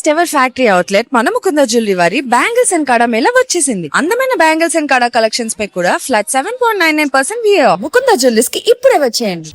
First ever factory outlet మన Mukunda jewellery వారి bangles and కాడా మేళ వచ్చేసింది. అందమైన బ్యాంగిల్స్ అండ్ కాడా కలెక్షన్స్ పై కూడా ఫ్లాట్ 7.99% VA ముకుంద జ్యువెలర్స్ కి ఇప్పుడే వచ్చేయండి.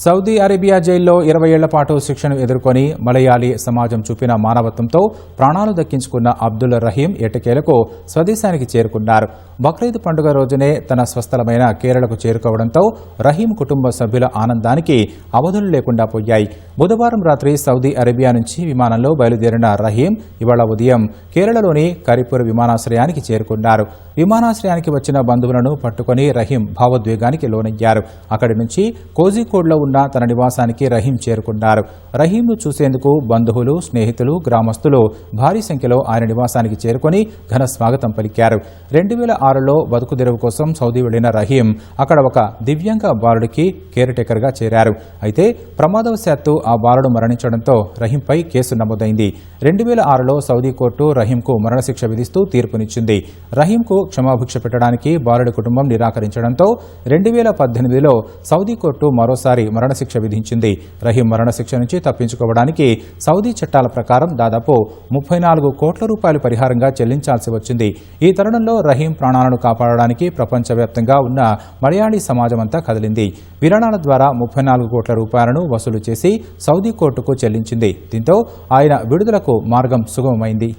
సౌదీ అరేబియా జైల్లో 20 ఏళ్ల పాటు శిక్షను ఎదుర్కొని మలయాళీ సమాజం చూపిన మానవత్వంతో ప్రాణాలు దక్కించుకున్న అబ్దుల్ రహీం ఎట్టకేలకు స్వదేశానికి చేరుకున్నారు. బక్రీద్ పండుగ రోజునే తన స్వస్థలమైన కేరళకు చేరుకోవడంతో రహీం కుటుంబ సభ్యుల ఆనందానికి అవధులు లేకుండా పోయాయి. బుధవారం రాత్రి సౌదీ అరేబియా నుంచి విమానంలో బయలుదేరిన రహీం ఇవాళ ఉదయం కేరళలోని కరిపూర్ విమానాశ్రయానికి చేరుకున్నారు. విమానాశ్రయానికి వచ్చిన బంధువులను పట్టుకుని రహీం భావోద్వేగానికి లోనయ్యారు. అక్కడి నుంచి కోజికోడ్లో ఉన్న తన నివాసానికి రహీం చేరుకున్నారు. రహీంను చూసేందుకు బంధువులు, స్నేహితులు, గ్రామస్తులు భారీ సంఖ్యలో ఆయన నివాసానికి చేరుకుని ఘన స్వాగతం పలికారు. 2006లో బతుకుదెరువు కోసం సౌదీ వెళ్లిన రహీం అక్కడ ఒక దివ్యాంగ బాలుడికి కేర్ టేకర్గా చేరారు. అయితే ప్రమాదవశాత్తు ఆ బాలుడు మరణించడంతో రహీంపై కేసు నమోదైంది. 2006లో సౌదీ కోర్టు రహీంకు మరణశిక్ష విధిస్తూ తీర్పునిచ్చింది. రహీంకు క్షమాభిక్ష పెట్టడానికి బాలుడి కుటుంబం నిరాకరించడంతో 2018లో సౌదీ కోర్టు మరోసారి మరణశిక్ష విధించింది. రహీం మరణశిక్ష నుంచి తప్పించుకోవడానికి సౌదీ చట్టాల ప్రకారం దాదాపు 34 కోట్ల రూపాయలు పరిహారంగా చెల్లించాల్సి వచ్చింది. ఈ తరుణంలో రహీం ప్రాణాలను కాపాడడానికి ప్రపంచవ్యాప్తంగా ఉన్న మలయాళీ సమాజమంతా కదిలింది. విరాళాల ద్వారా 34 కోట్ల రూపాయలను వసూలు చేసి సౌదీ కోర్టుకు చెల్లించింది. దీంతో ఆయన విడుదలకు మార్గం సుగమమైంది.